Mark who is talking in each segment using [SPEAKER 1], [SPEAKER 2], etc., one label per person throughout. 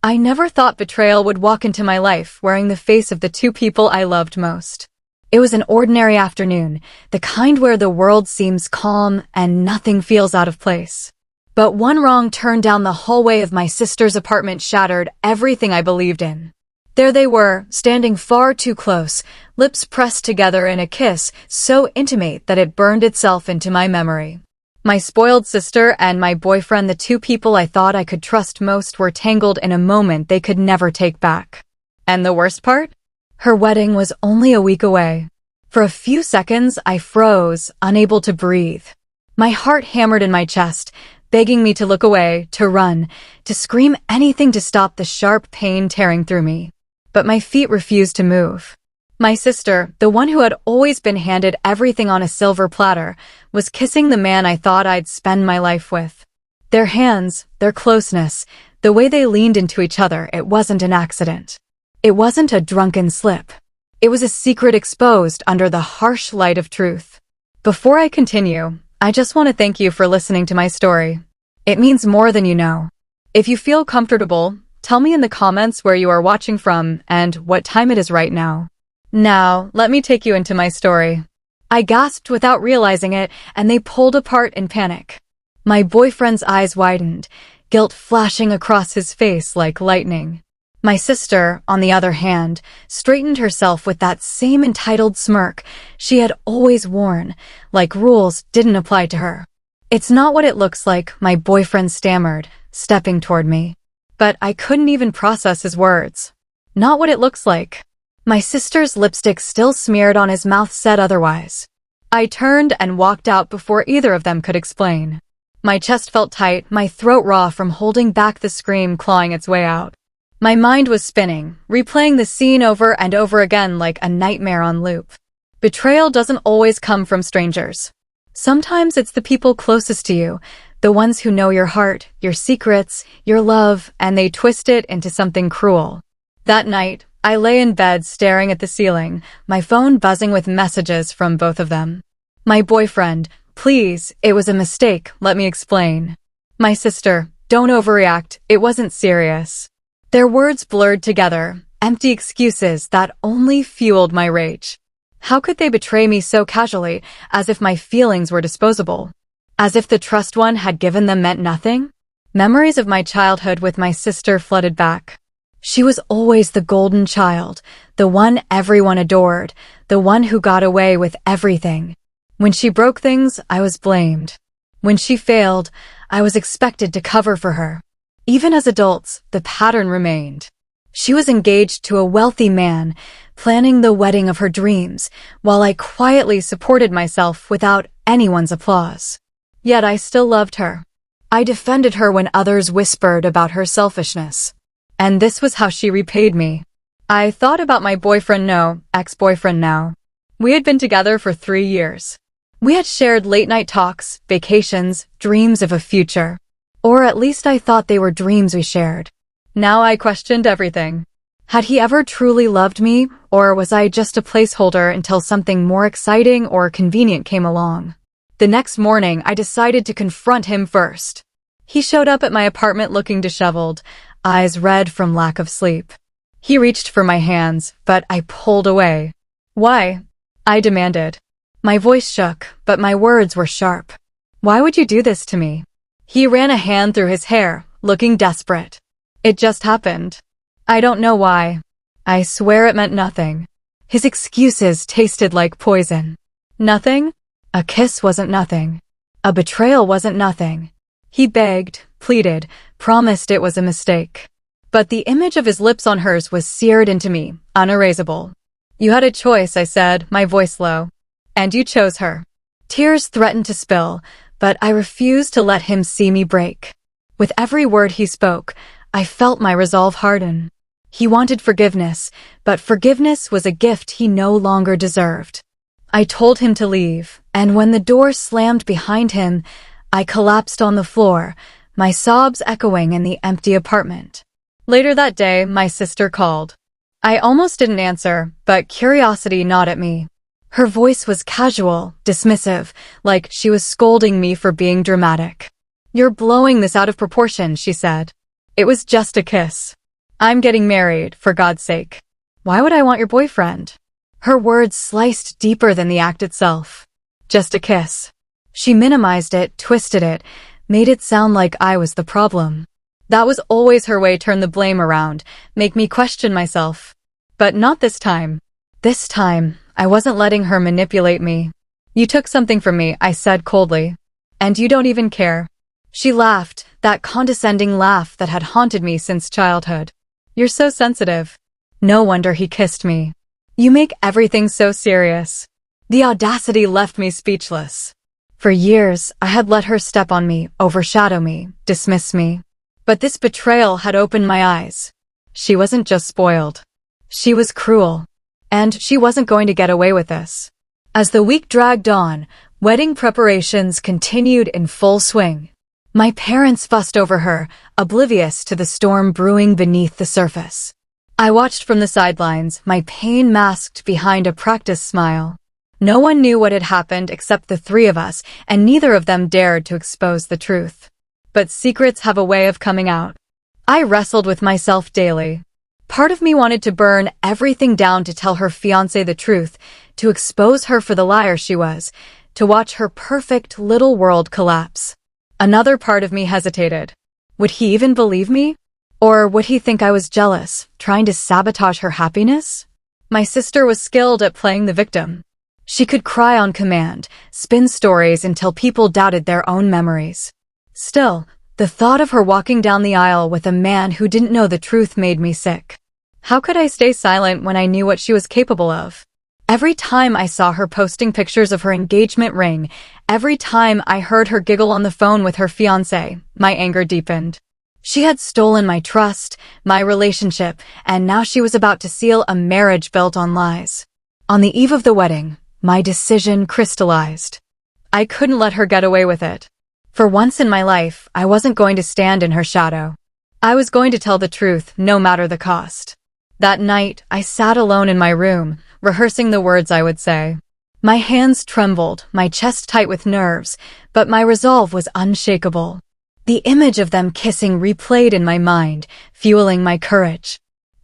[SPEAKER 1] I never thought betrayal would walk into my life wearing the face of the two people I loved most. It was an ordinary afternoon, the kind where the world seems calm and nothing feels out of place. But one wrong turn down the hallway of my sister's apartment shattered everything I believed in. There they were, standing far too close, lips pressed together in a kiss so intimate that it burned itself into my memory. My spoiled sister and my boyfriend, the two people I thought I could trust most, were tangled in a moment they could never take back. And the worst part? Her wedding was only a week away. For a few seconds, I froze, unable to breathe. My heart hammered in my chest, begging me to look away, to run, to scream anything to stop the sharp pain tearing through me. But my feet refused to move. My sister, the one who had always been handed everything on a silver platter, was kissing the man I thought I'd spend my life with. Their hands, their closeness, the way they leaned into each other, it wasn't an accident. It wasn't a drunken slip. It was a secret exposed under the harsh light of truth. Before I continue, I just want to thank you for listening to my story. It means more than you know. If you feel comfortable, tell me in the comments where you are watching from and what time it is right now. Now, let me take you into my story. I gasped without realizing it, and they pulled apart in panic. My boyfriend's eyes widened, guilt flashing across his face like lightning. My sister, on the other hand, straightened herself with that same entitled smirk she had always worn, like rules didn't apply to her. "It's not what it looks like," my boyfriend stammered, stepping toward me. But I couldn't even process his words. "Not what it looks like." My sister's lipstick still smeared on his mouth said otherwise. I turned and walked out before either of them could explain. My chest felt tight, my throat raw from holding back the scream clawing its way out. My mind was spinning, replaying the scene over and over again like a nightmare on loop. Betrayal doesn't always come from strangers. Sometimes it's the people closest to you, the ones who know your heart, your secrets, your love, and they twist it into something cruel. That night, I lay in bed staring at the ceiling, my phone buzzing with messages from both of them. My boyfriend, "Please, it was a mistake, let me explain." My sister, "Don't overreact, it wasn't serious." Their words blurred together, empty excuses that only fueled my rage. How could they betray me so casually, as if my feelings were disposable? As if the trust one had given them meant nothing? Memories of my childhood with my sister flooded back. She was always the golden child, the one everyone adored, the one who got away with everything. When she broke things, I was blamed. When she failed, I was expected to cover for her. Even as adults, the pattern remained. She was engaged to a wealthy man, planning the wedding of her dreams, while I quietly supported myself without anyone's applause. Yet I still loved her. I defended her when others whispered about her selfishness. And this was how she repaid me. I thought about my ex-boyfriend now. We had been together for 3 years. We had shared late-night talks, vacations, dreams of a future. Or at least I thought they were dreams we shared. Now I questioned everything. Had he ever truly loved me, or was I just a placeholder until something more exciting or convenient came along? The next morning, I decided to confront him first. He showed up at my apartment looking disheveled, eyes red from lack of sleep. He reached for my hands, but I pulled away. "Why?" I demanded. My voice shook, but my words were sharp. "Why would you do this to me?" He ran a hand through his hair, looking desperate. "It just happened. I don't know why. I swear it meant nothing." His excuses tasted like poison. Nothing? A kiss wasn't nothing. A betrayal wasn't nothing. He begged, pleaded, promised it was a mistake. But the image of his lips on hers was seared into me, unerasable. "You had a choice," I said, my voice low. "And you chose her." Tears threatened to spill, but I refused to let him see me break. With every word he spoke, I felt my resolve harden. He wanted forgiveness, but forgiveness was a gift he no longer deserved. I told him to leave, and when the door slammed behind him, I collapsed on the floor, my sobs echoing in the empty apartment. Later that day, my sister called. I almost didn't answer, but curiosity gnawed at me. Her voice was casual, dismissive, like she was scolding me for being dramatic. "You're blowing this out of proportion," she said. "It was just a kiss." I'm getting married, for God's sake. Why would I want your boyfriend? Her words sliced deeper than the act itself. Just a kiss. She minimized it, twisted it, made it sound like I was the problem. That was always her way, turn the blame around, make me question myself. But not this time. This time, I wasn't letting her manipulate me. You took something from me, I said coldly. And you don't even care. She laughed, that condescending laugh that had haunted me since childhood. You're so sensitive. No wonder he kissed me. You make everything so serious. The audacity left me speechless. For years, I had let her step on me, overshadow me, dismiss me. But this betrayal had opened my eyes. She wasn't just spoiled. She was cruel. And she wasn't going to get away with this. As the week dragged on, wedding preparations continued in full swing. My parents fussed over her, oblivious to the storm brewing beneath the surface. I watched from the sidelines, my pain masked behind a practiced smile. No one knew what had happened except the three of us, and neither of them dared to expose the truth. But secrets have a way of coming out. I wrestled with myself daily. Part of me wanted to burn everything down to tell her fiancé the truth, to expose her for the liar she was, to watch her perfect little world collapse. Another part of me hesitated. Would he even believe me? Or would he think I was jealous, trying to sabotage her happiness? My sister was skilled at playing the victim. She could cry on command, spin stories until people doubted their own memories. Still, the thought of her walking down the aisle with a man who didn't know the truth made me sick. How could I stay silent when I knew what she was capable of? Every time I saw her posting pictures of her engagement ring, every time I heard her giggle on the phone with her fiancé, my anger deepened. She had stolen my trust, my relationship, and now she was about to seal a marriage built on lies. On the eve of the wedding, my decision crystallized. I couldn't let her get away with it. For once in my life, I wasn't going to stand in her shadow. I was going to tell the truth, no matter the cost. That night, I sat alone in my room, rehearsing the words I would say. My hands trembled, my chest tight with nerves, but my resolve was unshakable. The image of them kissing replayed in my mind, fueling my courage.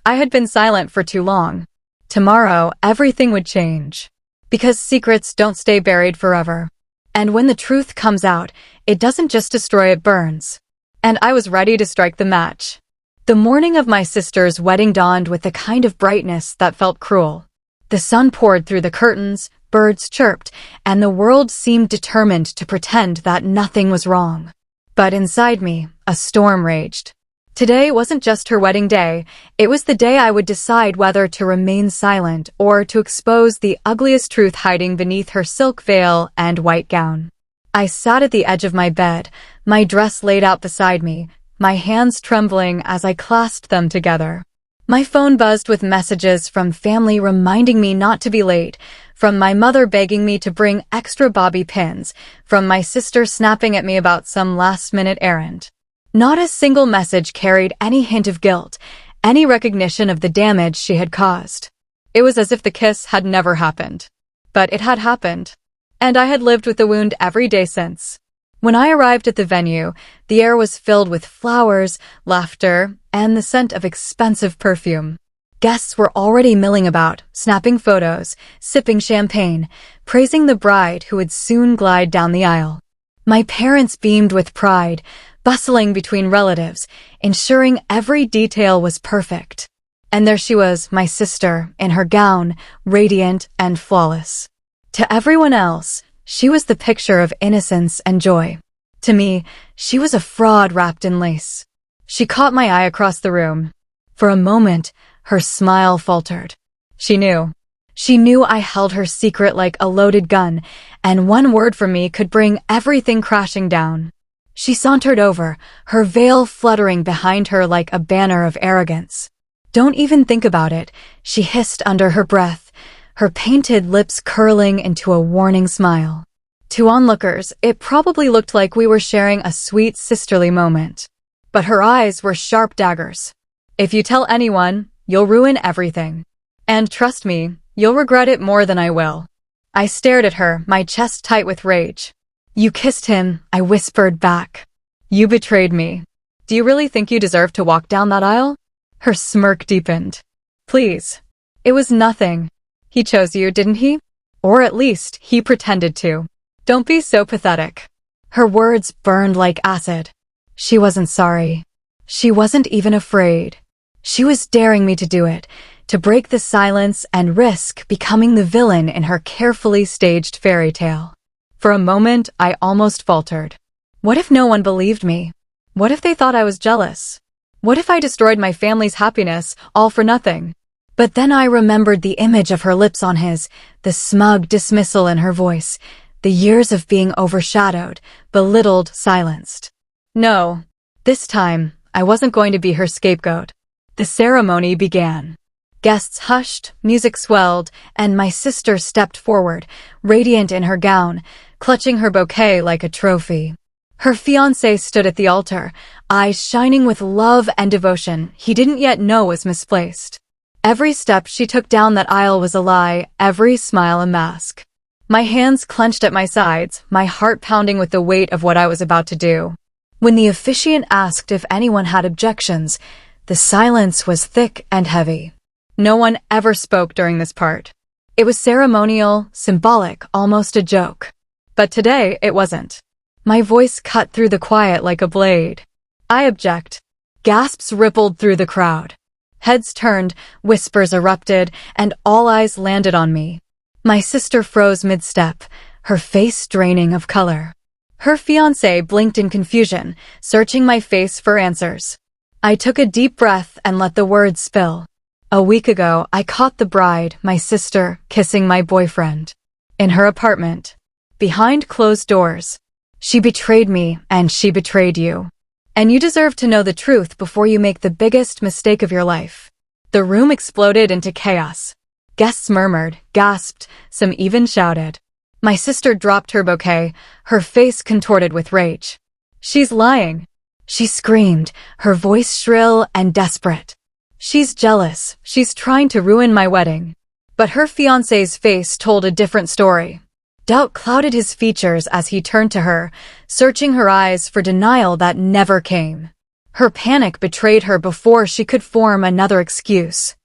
[SPEAKER 1] I had been silent for too long. Tomorrow, everything would change. Because secrets don't stay buried forever. And when the truth comes out, it doesn't just destroy, it burns. And I was ready to strike the match. The morning of my sister's wedding dawned with the kind of brightness that felt cruel. The sun poured through the curtains, birds chirped, and the world seemed determined to pretend that nothing was wrong. But inside me, a storm raged. Today wasn't just her wedding day, it was the day I would decide whether to remain silent or to expose the ugliest truth hiding beneath her silk veil and white gown. I sat at the edge of my bed, my dress laid out beside me, my hands trembling as I clasped them together. My phone buzzed with messages from family reminding me not to be late, from my mother begging me to bring extra bobby pins, from my sister snapping at me about some last-minute errand. Not a single message carried any hint of guilt, any recognition of the damage she had caused. It was as if the kiss had never happened. But it had happened. And I had lived with the wound every day since. When I arrived at the venue, the air was filled with flowers, laughter, and the scent of expensive perfume. Guests were already milling about, snapping photos, sipping champagne, praising the bride who would soon glide down the aisle. My parents beamed with pride, bustling between relatives, ensuring every detail was perfect. And there she was, my sister, in her gown, radiant and flawless. To everyone else, she was the picture of innocence and joy. To me, she was a fraud wrapped in lace. She caught my eye across the room. For a moment, her smile faltered. She knew. She knew I held her secret like a loaded gun, and one word from me could bring everything crashing down. She sauntered over, her veil fluttering behind her like a banner of arrogance. "Don't even think about it," she hissed under her breath, her painted lips curling into a warning smile. To onlookers, it probably looked like we were sharing a sweet sisterly moment. But her eyes were sharp daggers. "If you tell anyone, you'll ruin everything. And trust me, you'll regret it more than I will." I stared at her, my chest tight with rage. "You kissed him," I whispered back. "You betrayed me. Do you really think you deserve to walk down that aisle?" Her smirk deepened. Please. It was nothing. He chose you, didn't he? Or at least, he pretended to. Don't be so pathetic. Her words burned like acid. She wasn't sorry. She wasn't even afraid. She was daring me to do it, to break the silence and risk becoming the villain in her carefully staged fairy tale. For a moment, I almost faltered. What if no one believed me? What if they thought I was jealous? What if I destroyed my family's happiness, all for nothing? But then I remembered the image of her lips on his, the smug dismissal in her voice, the years of being overshadowed, belittled, silenced. No, this time, I wasn't going to be her scapegoat. The ceremony began. Guests hushed, music swelled, and my sister stepped forward, radiant in her gown, clutching her bouquet like a trophy. Her fiancé stood at the altar, eyes shining with love and devotion he didn't yet know was misplaced. Every step she took down that aisle was a lie, every smile a mask. My hands clenched at my sides, my heart pounding with the weight of what I was about to do. When the officiant asked if anyone had objections, the silence was thick and heavy. No one ever spoke during this part. It was ceremonial, symbolic, almost a joke. But today, it wasn't. My voice cut through the quiet like a blade. I object. Gasps rippled through the crowd. Heads turned, whispers erupted, and all eyes landed on me. My sister froze mid-step, her face draining of color. Her fiancé blinked in confusion, searching my face for answers. I took a deep breath and let the words spill. A week ago, I caught the bride, my sister, kissing my boyfriend. In her apartment. Behind closed doors. She betrayed me, and she betrayed you. And you deserve to know the truth before you make the biggest mistake of your life. The room exploded into chaos. Guests murmured, gasped, some even shouted. My sister dropped her bouquet, her face contorted with rage. She's lying. She screamed, her voice shrill and desperate. She's jealous. She's trying to ruin my wedding. But her fiancé's face told a different story. Doubt clouded his features as he turned to her, searching her eyes for denial that never came. Her panic betrayed her before she could form another excuse.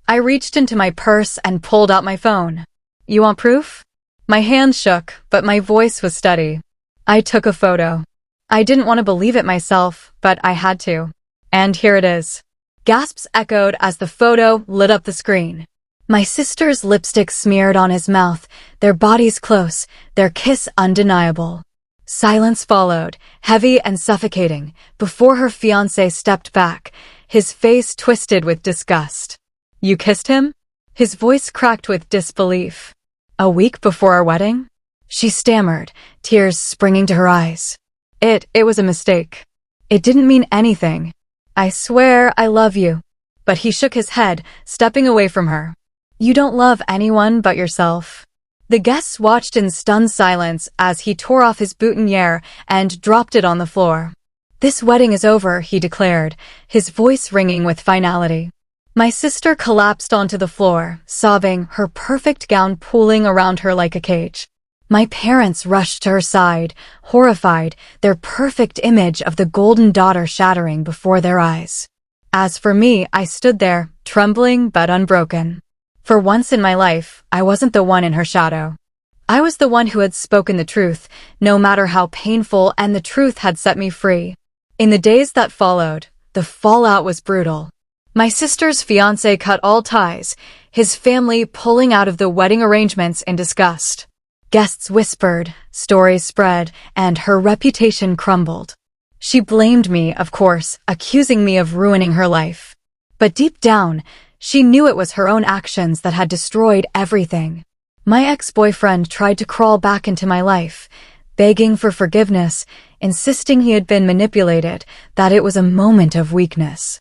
[SPEAKER 1] I reached into my purse and pulled out my phone. You want proof? My hand shook, but my voice was steady. I took a photo. I didn't want to believe it myself, but I had to. And here it is. Gasps echoed as the photo lit up the screen. My sister's lipstick smeared on his mouth, their bodies close, their kiss undeniable. Silence followed, heavy and suffocating, before her fiancé stepped back, his face twisted with disgust. You kissed him? His voice cracked with disbelief. A week before our wedding? She stammered, tears springing to her eyes. It was a mistake. It didn't mean anything. I swear I love you. But he shook his head, stepping away from her. You don't love anyone but yourself. The guests watched in stunned silence as he tore off his boutonniere and dropped it on the floor. This wedding is over, he declared, his voice ringing with finality. My sister collapsed onto the floor, sobbing, her perfect gown pooling around her like a cage. My parents rushed to her side, horrified, their perfect image of the golden daughter shattering before their eyes. As for me, I stood there, trembling but unbroken. For once in my life, I wasn't the one in her shadow. I was the one who had spoken the truth, no matter how painful, and the truth had set me free. In the days that followed, the fallout was brutal. My sister's fiancé cut all ties, his family pulling out of the wedding arrangements in disgust. Guests whispered, stories spread, and her reputation crumbled. She blamed me, of course, accusing me of ruining her life. But deep down, she knew it was her own actions that had destroyed everything. My ex-boyfriend tried to crawl back into my life, begging for forgiveness, insisting he had been manipulated, that it was a moment of weakness.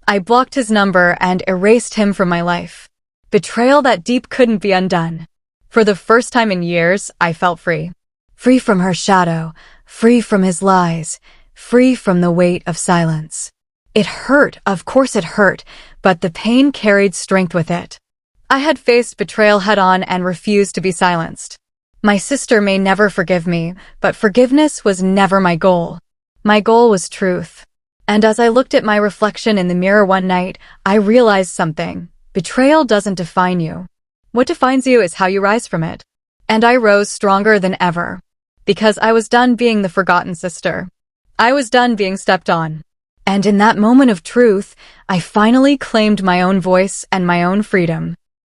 [SPEAKER 1] I blocked his number and erased him from my life. Betrayal that deep couldn't be undone. For the first time in years, I felt free. Free from her shadow, free from his lies, free from the weight of silence. It hurt, of course it hurt, but the pain carried strength with it. I had faced betrayal head-on and refused to be silenced. My sister may never forgive me, but forgiveness was never my goal. My goal was truth. And as I looked at my reflection in the mirror one night, I realized something. Betrayal doesn't define you. What defines you is how you rise from it. And I rose stronger than ever. Because I was done being the forgotten sister. I was done being stepped on. And in that moment of truth, I finally claimed my own voice and my own freedom.